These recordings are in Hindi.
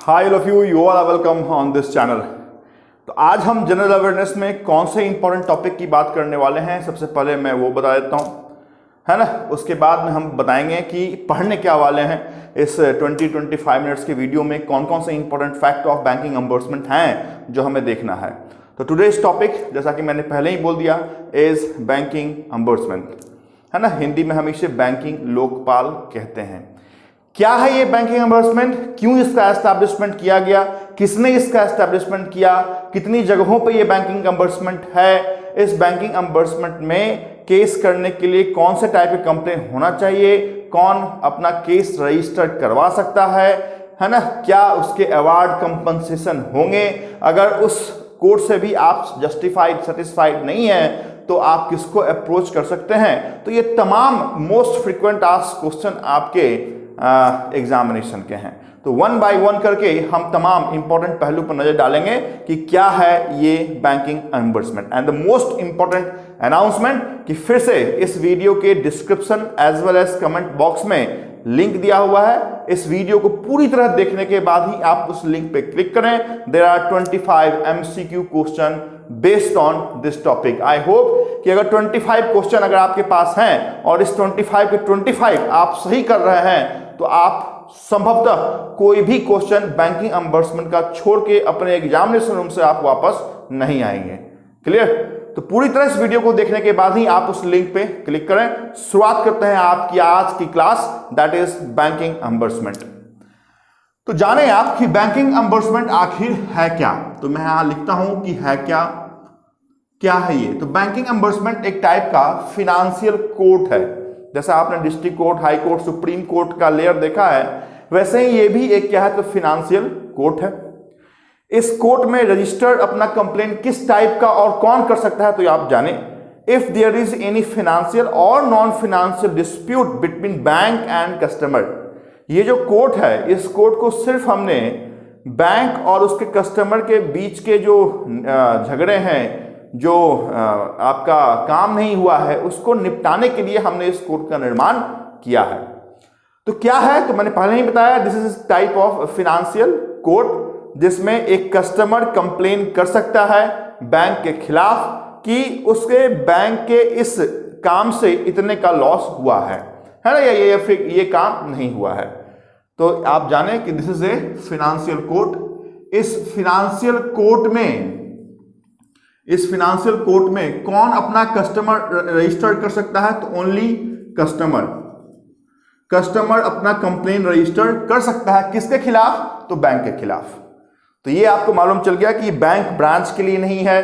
Hi all of you are welcome on this channel. तो आज हम जनरल अवेयरनेस में कौन से इंपॉर्टेंट टॉपिक की बात करने वाले हैं, सबसे पहले मैं वो बता देता हूँ, है ना। उसके बाद में हम बताएंगे कि पढ़ने क्या वाले हैं इस 20-25 मिनट्स के वीडियो में, कौन कौन से इंपॉर्टेंट फैक्ट ऑफ बैंकिंग एम्बर्समेंट हैं जो हमें देखना है। तो टुडेज टॉपिक, जैसा कि मैंने पहले ही बोल दिया, इज बैंकिंग एम्बर्समेंट, है ना। हिंदी में हम इसे बैंकिंग लोकपाल कहते हैं। क्या है ये बैंकिंग एम्बर्समेंट, क्यों इसका एस्टैब्लिशमेंट किया गया, किसने इसका एस्टैब्लिशमेंट किया, कितनी जगहों पे ये बैंकिंग एम्बर्समेंट है, इस बैंकिंग एम्बर्समेंट में केस करने के लिए कौन से टाइप के कंप्लेन होना चाहिए, कौन अपना केस रजिस्टर करवा सकता है ना, क्या उसके अवार्ड कंपनसेशन होंगे, अगर उस कोर्ट से भी आप जस्टिफाइड सेटिस्फाइड नहीं है तो आप किसको अप्रोच कर सकते हैं। तो ये तमाम मोस्ट फ्रीक्वेंट आस्क्ड क्वेश्चन आपके एग्जामिनेशन के हैं। तो वन बाय वन करके हम तमाम इंपॉर्टेंट पहलू पर नजर डालेंगे कि क्या है ये banking ombudsman. And the most important announcement कि फिर से इस वीडियो के description as well as comment box में लिंक दिया हुआ है। इस वीडियो को पूरी तरह देखने के बाद ही आप उस लिंक पे क्लिक करें। There are 25 MCQ question based on this topic. I hope कि अगर 25 क्वेश्चन अगर आपके पास हैं और इस 25 के 25 आप सही कर रहे हैं तो आप संभवतः कोई भी क्वेश्चन बैंकिंग एम्बर्समेंट का छोड़ के अपने एग्जामिनेशन रूम से आप वापस नहीं आएंगे। क्लियर? तो पूरी तरह इस वीडियो को देखने के बाद ही आप उस लिंक पे क्लिक करें। शुरुआत करते हैं आपकी आज की क्लास, दैट इज बैंकिंग एम्बर्समेंट। तो जाने आप कि बैंकिंग एम्बर्समेंट आखिर है क्या। तो मैं यहां लिखता हूं कि है क्या है ये। तो बैंकिंग एम्बर्समेंट एक टाइप का फिनेंशियल कोर्ट है। जैसा आपने district court, high court, supreme court का लेयर देखा है, वैसे ही ये भी एक क्या है तो फिनेंशियल कोर्ट है। इस कोर्ट में रजिस्टर्ड अपना कंप्लेन किस टाइप का और कौन कर सकता है तो आप जाने, if there is any financial or non financial dispute between bank and customer. ये जो कोर्ट है, इस कोर्ट को सिर्फ हमने बैंक और उसके कस्टमर के बीच के जो झगड़े हैं, जो आपका काम नहीं हुआ है, उसको निपटाने के लिए हमने इस कोर्ट का निर्माण किया है। तो क्या है, तो मैंने पहले ही बताया, this is type of financial court जिसमें एक कस्टमर कंप्लेन कर सकता है बैंक के खिलाफ कि उसके बैंक के इस काम से इतने का लॉस हुआ है ना, या फिर ये काम नहीं हुआ है। तो आप जाने कि this is a financial court. इस फाइनेंशियल कोर्ट में कौन अपना कस्टमर रजिस्टर कर सकता है, तो ओनली कस्टमर अपना कंप्लेन रजिस्टर कर सकता है। किसके खिलाफ, तो बैंक के खिलाफ। तो ये आपको मालूम चल गया कि बैंक ब्रांच के लिए नहीं है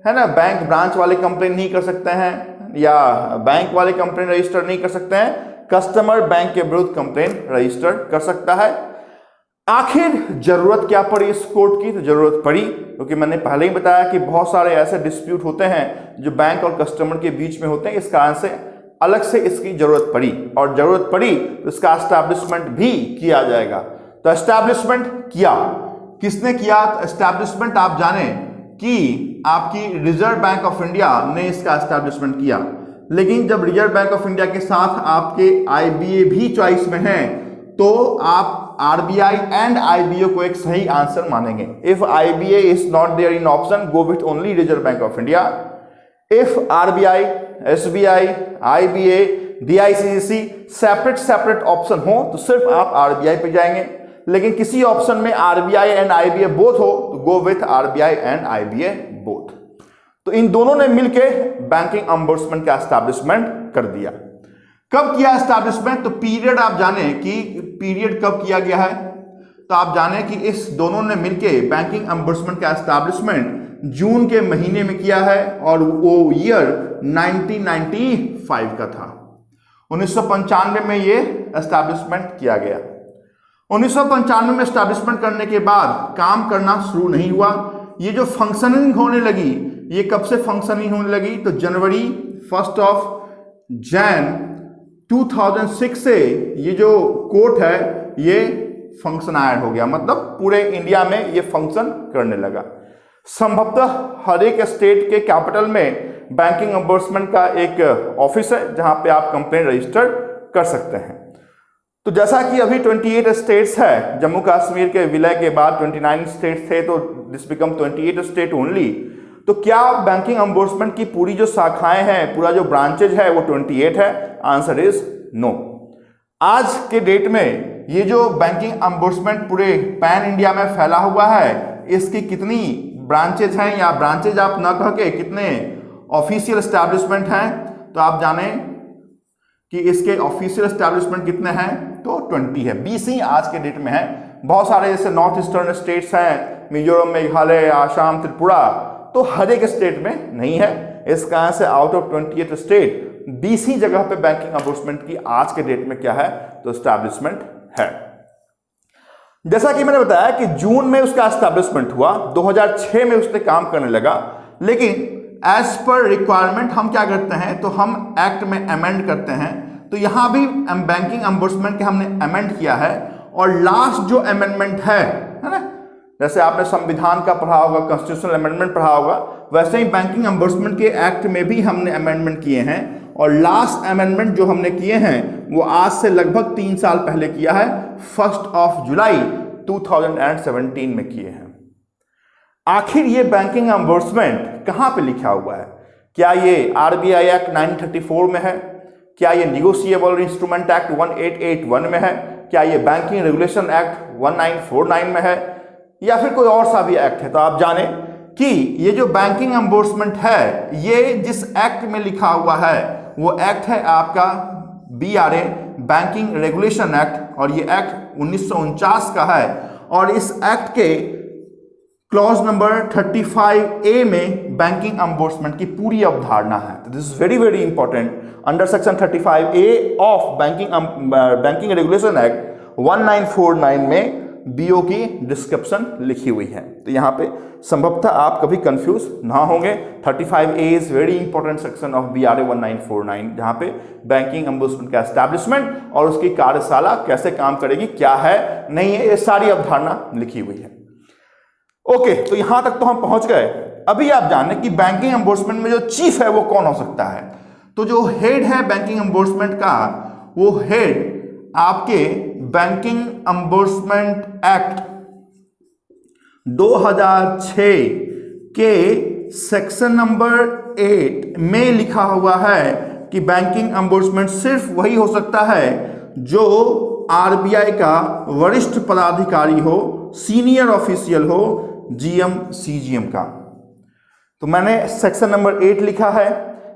ना। बैंक ब्रांच वाले कंप्लेन नहीं कर सकते हैं या बैंक वाले कंप्लेन रजिस्टर नहीं कर सकते हैं, कस्टमर बैंक के विरुद्ध कंप्लेन रजिस्टर कर सकता है। आखिर जरूरत क्या पड़ी इस कोर्ट की, तो जरूरत पड़ी क्योंकि मैंने पहले ही बताया कि बहुत सारे ऐसे डिस्प्यूट होते हैं जो बैंक और कस्टमर के बीच में होते हैं। इस कारण से अलग से इसकी जरूरत पड़ी, और जरूरत पड़ी तो इसका एस्टैब्लिशमेंट भी किया जाएगा। तो एस्टैब्लिशमेंट किया किसने किया, तो एस्टैब्लिशमेंट आप जाने कि आपकी रिजर्व बैंक ऑफ इंडिया ने इसका एस्टैब्लिशमेंट किया। लेकिन जब रिजर्व बैंक ऑफ इंडिया के साथ आपके IBA भी चॉइस में है तो आप RBI एंड IBA को एक सही आंसर मानेंगे। If IBA is not there in option, go with only Reserve Bank of India. If RBI, SBI, IBA, DICCC separate option हो तो सिर्फ आप RBI पे जाएंगे। लेकिन किसी ऑप्शन में RBI एंड IBA बोथ हो तो go with RBI and IBA both. तो इन दोनों ने मिलकर बैंकिंग एम्बर्समेंट का एस्टैब्लिशमेंट कर दिया। कब किया एस्टैब्लिशमेंट, तो पीरियड आप जाने कि पीरियड कब किया गया है। तो आप जाने कि इस दोनों ने मिलकर बैंकिंग एम्बर्समेंट का एस्टैब्लिशमेंट जून के महीने में किया है और वो ईयर 1995 का था। 1995 में ये एस्टैब्लिशमेंट किया गया। 1995 में एस्टैब्लिशमेंट करने के बाद काम करना शुरू नहीं हुआ। ये जो फंक्शनिंग होने लगी, ये कब से फंक्शनिंग होने लगी, तो जनवरी 1 2006 से ये जो कोर्ट है ये फंक्शनाइड हो गया, मतलब पूरे इंडिया में ये फंक्शन करने लगा। संभवतः हर एक स्टेट के कैपिटल में बैंकिंग एम्बर्समेंट का एक ऑफिस है जहां पे आप कंप्लेंट रजिस्टर कर सकते हैं। तो जैसा कि अभी 28 स्टेट्स है, जम्मू कश्मीर के विलय के बाद 29 स्टेट्स थे, तो दिस बिकम 28 स्टेट ओनली। तो क्या बैंकिंग अम्बोर्समेंट की पूरी जो शाखाएं हैं, पूरा जो ब्रांचेज है वो 28 है? Answer is no. आज के डेट में ये जो बैंकिंग अम्बोर्समेंट पूरे पैन इंडिया में फैला हुआ है, इसकी कितनी ब्रांचेज हैं, या ब्रांचेज आप न कह के कितने ऑफिशियल एस्टैब्लिशमेंट हैं, तो आप जाने कि इसके ऑफिशियल एस्टैब्लिशमेंट कितने हैं, तो 20 है। 20 ही आज के डेट में है। बहुत सारे जैसे नॉर्थ ईस्टर्न स्टेट्स हैं, मिजोरम, मेघालय, आसाम, त्रिपुरा, तो हर एक स्टेट में नहीं है। इसका आंसर आउट ऑफ 28 स्टेट 20 ही जगह पे बैंकिंग अम्बोर्समेंट की आज के डेट में क्या है, तो एस्टैब्लिशमेंट है। जैसा कि मैंने बताया कि जून में उसका एस्टैब्लिशमेंट हुआ, 2006 में उसने काम करने लगा, लेकिन एज पर रिक्वायरमेंट हम क्या करते हैं, तो हम एक्ट में अमेंड करते हैं। तो यहां भी बैंकिंग अम्बोर्समेंट के हमने अमेंड किया है, और लास्ट जो अमेंडमेंट है ना, जैसे आपने संविधान का पढ़ा होगा, कॉन्स्टिट्यूशनल अमेंडमेंट पढ़ा होगा, वैसे ही बैंकिंग अम्बोर्समेंट के एक्ट में भी हमने अमेंडमेंट किए हैं। और लास्ट अमेंडमेंट जो हमने किए हैं वो आज से लगभग 3 साल पहले किया है, 1 जुलाई 2017 में किए हैं। आखिर ये बैंकिंग अम्बोर्समेंट कहां पे लिखा हुआ है? क्या ये आरबीआई एक्ट 934 में है? क्या ये निगोशिएबल इंस्ट्रूमेंट एक्ट 1881 में है? क्या ये बैंकिंग रेगुलेशन एक्ट 1949 में है, या फिर कोई और सा भी एक्ट है? तो आप जाने कि ये जो बैंकिंग अम्बोर्समेंट है, ये जिस एक्ट में लिखा हुआ है वो एक्ट है आपका BRA, बैंकिंग रेगुलेशन एक्ट, और ये एक्ट 1949 का है। और इस एक्ट के क्लॉज नंबर 35A में बैंकिंग अम्बोर्समेंट की पूरी अवधारणा है। तो this is very very important. Under section 35A of banking regulation act 1949 में BO की डिस्क्रिप्शन लिखी हुई है। तो यहाँ पे संभवतः आप कभी कंफ्यूज ना होंगे। 35A is very important section of BRA 1949, जहाँ पे बैंकिंग अम्बोर्समेंट का एस्टैब्लिशमेंट और उसकी कार्यशाला कैसे काम करेगी, क्या है नहीं है, ये सारी अवधारणा लिखी हुई है। ओके, तो यहां तक तो हम पहुंच गए। अभी आप जाने कि बैंकिंग अम्बोर्समेंट में जो चीफ है वो कौन हो सकता है। तो जो हेड है बैंकिंग अम्बोर्समेंट का, वो हेड आपके बैंकिंग अम्बोर्समेंट एक्ट 2006 के सेक्शन नंबर 8 में लिखा हुआ है कि बैंकिंग अम्बोर्समेंट सिर्फ वही हो सकता है जो आरबीआई का वरिष्ठ पदाधिकारी हो, सीनियर ऑफिशियल हो, GM CGM का। तो मैंने सेक्शन नंबर 8 लिखा है,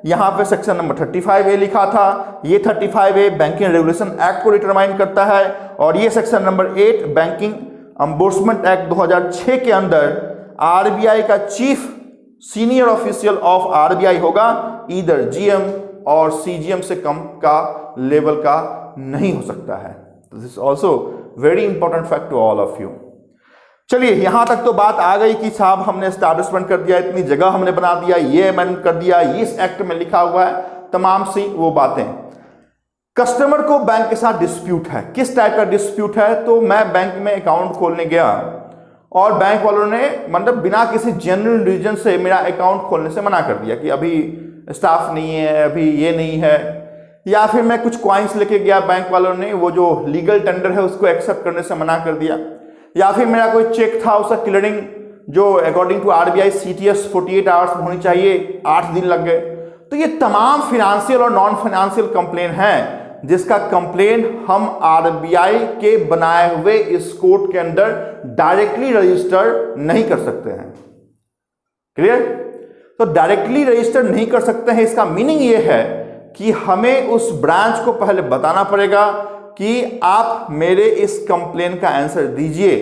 यहां पे सेक्शन नंबर 35A लिखा था। ये 35A बैंकिंग रेगुलेशन एक्ट को डिटरमाइन करता है, और ये सेक्शन नंबर 8 बैंकिंग अम्बोर्समेंट एक्ट 2006 के अंदर आरबीआई का chief senior official of RBI होगा, ईदर GM और CGM से कम का लेवल का नहीं हो सकता है। This is also very important fact to all of you. चलिए, यहां तक तो बात आ गई कि साहब हमने एस्टैब्लिशमेंट कर दिया, इतनी जगह हमने बना दिया, ये अमेंड कर दिया, इस एक्ट में लिखा हुआ है, तमाम सी वो बातें। कस्टमर को बैंक के साथ डिस्प्यूट है। किस टाइप का डिस्प्यूट है? तो मैं बैंक में अकाउंट खोलने गया और बैंक वालों ने मतलब बिना किसी जेन्युइन रीजन से मेरा अकाउंट खोलने से मना कर दिया कि अभी स्टाफ नहीं है, अभी ये नहीं है। या फिर मैं कुछ कॉइन्स लेके गया, बैंक वालों ने वो जो लीगल टेंडर है उसको एक्सेप्ट करने से मना कर दिया। या फिर मेरा कोई चेक था, उसका क्लियरिंग जो according to RBI CTS 48 hours में होनी चाहिए, 8 दिन लग गए। तो ये तमाम फिनेंशियल और नॉन फाइनेंशियल कंप्लेन हैं, जिसका कंप्लेन हम आरबीआई के बनाए हुए इस कोड के अंदर डायरेक्टली रजिस्टर नहीं कर सकते हैं। क्लियर? तो डायरेक्टली रजिस्टर नहीं कर सकते हैं, इसका मीनिंग ये है कि हमें उस ब्रांच को पहले बताना पड़ेगा कि आप मेरे इस कंप्लेन का आंसर दीजिए।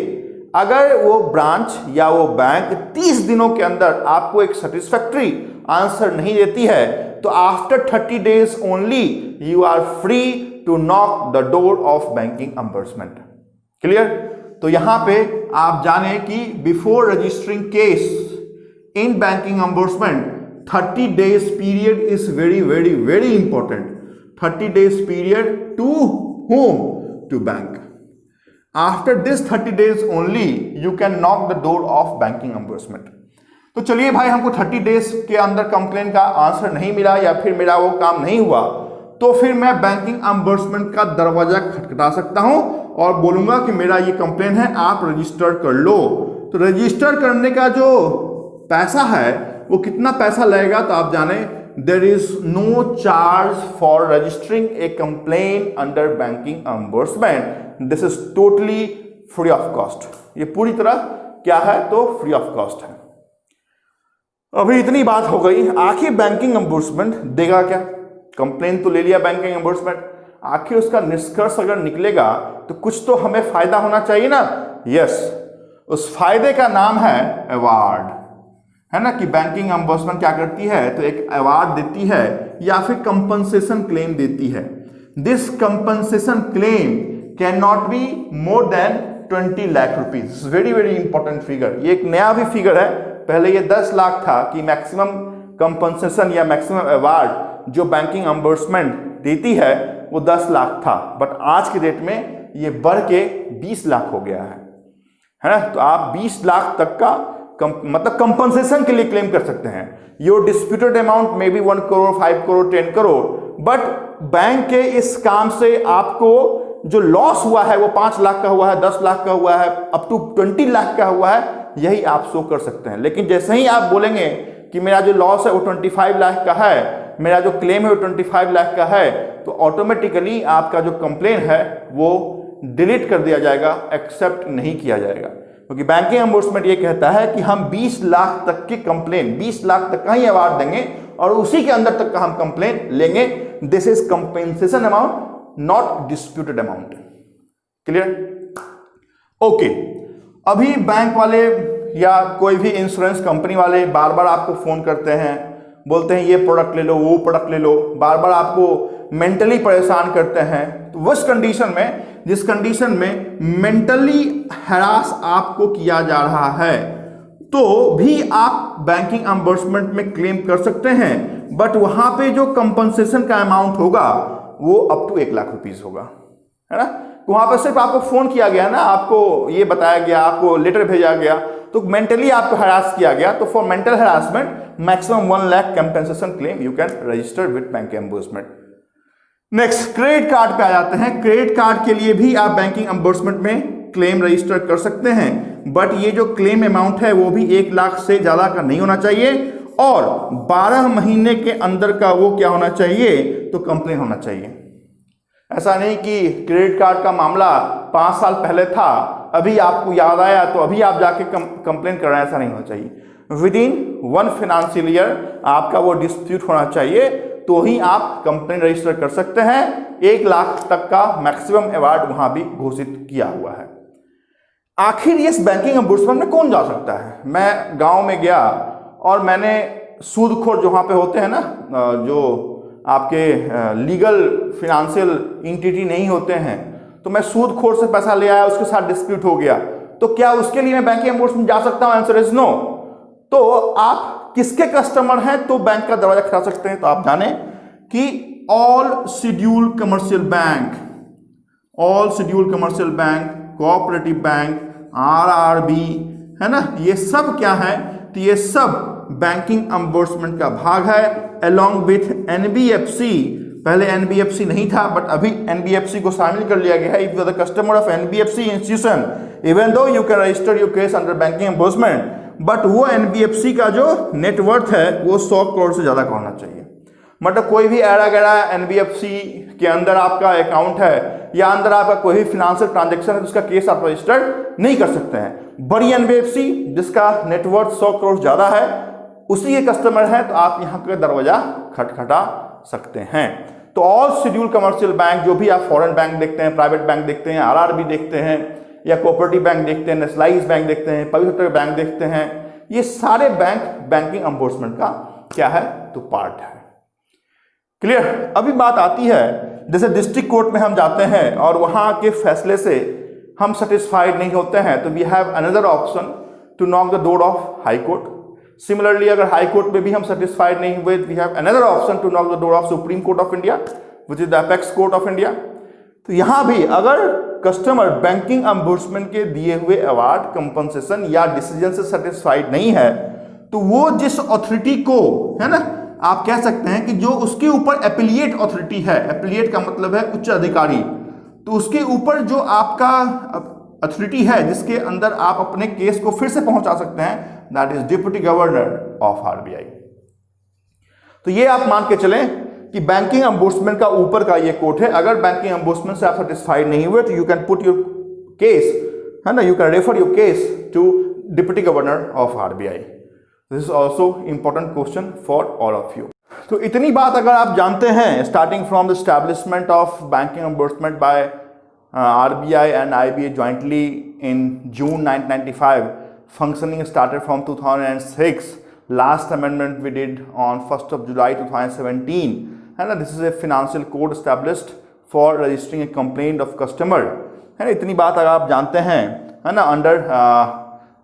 अगर वो ब्रांच या वो बैंक 30 दिनों के अंदर आपको एक सेटिस्फैक्टरी आंसर नहीं देती है, तो after 30 days only you are free to knock the door of banking ombudsman. Clear? तो यहां पे आप जाने कि before registering case in banking ombudsman 30 days period is very very very important. 30 days period to whom? To bank. After this 30 days only you can knock the door of banking ombudsman. तो चलिए भाई, हमको 30 days के अंदर कंप्लेन का आंसर नहीं मिला या फिर मेरा वो काम नहीं हुआ, तो फिर मैं बैंकिंग एम्बर्समेंट का दरवाजा खटखटा सकता हूं और बोलूंगा कि मेरा ये कंप्लेन है, आप रजिस्टर कर लो। तो रजिस्टर करने का जो पैसा है वो कितना पैसा लगेगा, तो आप जाने there is no charge for registering a complain under banking ombudsman, this is totally free of cost. ये पूरी तरह क्या है, तो फ्री ऑफ कॉस्ट है। अभी इतनी बात हो गई, आखिर बैंकिंग एम्बर्समेंट देगा क्या? कंप्लेन तो ले लिया बैंकिंग एम्बर्समेंट, आखिर उसका निष्कर्ष अगर निकलेगा तो कुछ तो हमें फायदा होना चाहिए ना। यस, उस फायदे का नाम है अवार्ड, है ना, कि बैंकिंग एम्बर्समेंट क्या करती है, तो एक अवार्ड देती है या फिर कंपनसेशन क्लेम देती है। This compensation claim can not be more than 20 lakh rupees. Very very important figure, ये एक नया भी फिगर है, पहले ये 10 लाख था कि मैक्सिमम कंपनसेशन या मैक्सिमम अवार्ड जो बैंकिंग एम्बर्समेंट देती है वो 10 लाख था, बट आज के डेट में ये बढ़ के 20 लाख हो गया है ना। तो आप 20 लाख तक का मतलब कंपनसेशन के लिए क्लेम कर सकते हैं। Your disputed amount may be 1 crore, 5 crore, 10 crore, but bank के इस काम से आपको जो लॉस हुआ है वो 5 लाख का हुआ है, 10 लाख का हुआ है, अप टू 20 लाख का हुआ है, यही आप शो कर सकते हैं। लेकिन जैसे ही आप बोलेंगे कि मेरा जो लॉस है वो 25 लाख का है, मेरा जो क्लेम है वो 25 लाख का है, तो ऑटोमेटिकली आपका जो कंप्लेन है वो डिलीट कर दिया जाएगा, एक्सेप्ट नहीं किया जाएगा। क्योंकि बैंकिंग एम्बर्समेंट ये कहता है कि हम 20 लाख तक की कंप्लेन, 20 लाख तक का ही अवार्ड देंगे और उसी के अंदर तक का हम कंप्लेन लेंगे। This is compensation amount, not disputed amount. Clear? Okay. अभी बैंक वाले या कोई भी इंश्योरेंस कंपनी वाले बार बार आपको फोन करते हैं, बोलते हैं ये प्रोडक्ट ले लो, वो प्रोडक्ट ले लो, बार बार आपको मेंटली परेशान करते हैं। तो उस कंडीशन में, जिस कंडीशन में मेंटली हैरास आपको किया जा रहा है, तो भी आप बैंकिंग एम्बर्समेंट में क्लेम कर सकते हैं, बट वहां पे जो कंपनसेशन का अमाउंट होगा वो अप टू 1 लाख रुपीज होगा, है ना। वहां पर सिर्फ आपको फोन किया गया ना, आपको ये बताया गया, आपको लेटर भेजा गया, तो मेंटली आपको हरास किया गया, तो for mental harassment maximum 1 lakh compensation claim you can register with bank ombudsman. Next, credit card पे आ जाते हैं। क्रेडिट कार्ड के लिए भी आप बैंकिंग एम्बर्समेंट में क्लेम रजिस्टर कर सकते हैं, बट ये जो क्लेम अमाउंट है वो भी 1 लाख से ज्यादा का नहीं होना चाहिए और 12 महीने के अंदर का वो क्या होना चाहिए, तो कंप्लेन होना चाहिए। ऐसा नहीं कि क्रेडिट कार्ड का मामला 5 साल पहले था, अभी आपको याद आया तो अभी आप जाके कंप्लेन कर रहे हैं, ऐसा नहीं होना चाहिए। विद इन 1 फाइनेंशियल ईयर आपका वो डिस्प्यूट होना चाहिए, तो ही आप कंप्लेन रजिस्टर कर सकते हैं। 1 लाख तक का मैक्सिमम अवार्ड वहां भी घोषित किया हुआ है। आखिर इस बैंकिंग एम्बर्समेंट में कौन जा सकता है? मैं गांव में गया और मैंने सूदखोर जो वहां पे होते हैं ना, जो आपके लीगल फिनेंशियल एंटिटी नहीं होते हैं, तो मैं सूदखोर से पैसा ले आया, उसके साथ डिस्प्यूट हो गया, तो क्या उसके लिए मैं बैंकिंग एम्बर्समेंट जा सकता हूं? Answer is no. तो आप किसके कस्टमर हैं तो बैंक का दरवाजा खटखटा सकते हैं? तो आप जाने कि all schedule commercial bank, all schedule commercial bank, cooperative bank, RRB, है ना, ये सब क्या है, तो ये सब बैंकिंग एम्बर्समेंट का भाग है, अलोंग विथ एनबीएफसी। पहले एनबीएफसी नहीं था, बट अभी एनबीएफसी को शामिल कर लिया गया है। If you are the customer of NBFC institution, even though you can register your case under banking ombudsman, but वो एनबीएफसी का जो नेटवर्थ है वो 100 करोड़ से ज्यादा का होना चाहिए। मतलब कोई भी ऐरा गैरा एनबीएफसी के अंदर आपका अकाउंट है या अंदर आपका कोई भी फाइनेंशियल ट्रांजैक्शन है, तो उसका केस आप रजिस्टर नहीं कर सकते हैं। बड़ी एनबीएफसी जिसका नेटवर्थ 100 करोड़ ज्यादा है, उसी के कस्टमर है, तो आप यहाँ का दरवाजा खटखटा सकते हैं। तो ऑल शेड्यूल कमर्शियल बैंक, जो भी आप फॉरेन बैंक देखते हैं, प्राइवेट बैंक देखते हैं, आरआरबी देखते हैं, या कोऑपरेटिव बैंक देखते हैं, नेशनलाइज्ड बैंक देखते हैं, पब्लिक सेक्टर बैंक देखते हैं, ये सारे बैंक बैंकिंग एम्बर्समेंट का क्या है, तो पार्ट है। क्लियर? अभी बात आती है, जैसे डिस्ट्रिक्ट कोर्ट में हम जाते हैं और वहां के फैसले से हम सेटिस्फाइड नहीं होते हैं, तो we have another option to knock the door of High Court. Similarly अगर हाई कोर्ट में भी हम सेटिस्फाइड नहीं हुए, we have another option to knock the door of Supreme Court of India, which is the apex court of India. तो यहां भी अगर कस्टमर बैंकिंग एम्बर्समेंट के दिए हुए अवार्ड, कंपनसेशन या डिसीजन से सेटिस्फाइड नहीं है, तो वो जिस अथॉरिटी को, है ना, आप कह सकते हैं कि जो उसके ऊपर एपिलिएट अथॉरिटी है, एपिलिएट का मतलब है उच्च अधिकारी, तो उसके ऊपर जो आपका अथॉरिटी है जिसके अंदर आप अपने केस को फिर से पहुंचा सकते हैं, that is deputy governor of RBI. तो ये आप मान के चलें कि बैंकिंग एम्बुड्समेंट का ऊपर का ये कोट है। अगर बैंकिंग एम्बुड्समेंट से आप सेटिस्फाइड नहीं हुए तो you can put your case, है ना, you can refer your case to deputy governor of RBI. This is also important question for all of you. तो इतनी बात अगर आप जानते हैं, starting from the establishment of banking ombudsman by RBI and IBA jointly in June 1995, functioning started from 2006. Last amendment we did on 1st of July 2017, and this is a financial code established for registering a complaint of customer, है ना। इतनी बात अगर आप जानते हैं, है ना, under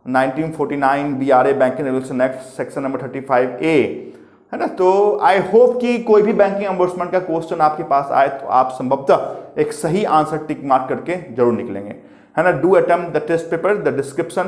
1949 BRA banking regulation act section number 35A, है ना। तो आई होप कि कोई भी बैंकिंग एम्बुड्समेंट का क्वेश्चन आपके पास आए तो आप संभवतः एक सही आंसर टिक मार्क करके जरूर निकलेंगे, है ना। Do attempt the test paper, the description,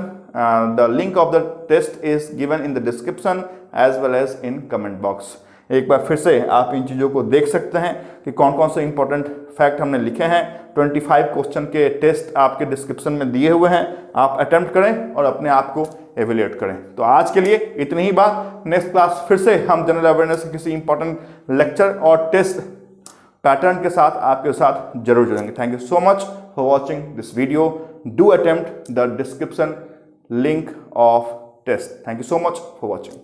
the link of the test is given in the description as well as in comment box. एक बार फिर से आप इन चीज़ों को देख सकते हैं कि कौन कौन से इंपॉर्टेंट फैक्ट हमने लिखे हैं। 25 क्वेश्चन के टेस्ट आपके डिस्क्रिप्शन में दिए हुए हैं, आप अटेम्प्ट करें और अपने आप को एवेल्यूएट करें। तो आज के लिए इतनी ही बात। नेक्स्ट क्लास फिर से हम जनरल अवेयरनेस के किसी इंपॉर्टेंट लेक्चर और टेस्ट पैटर्न के साथ आपके साथ जरूर जुड़ेंगे। Thank you so much for watching this video. Do attempt the description link of test. Thank you so much for watching.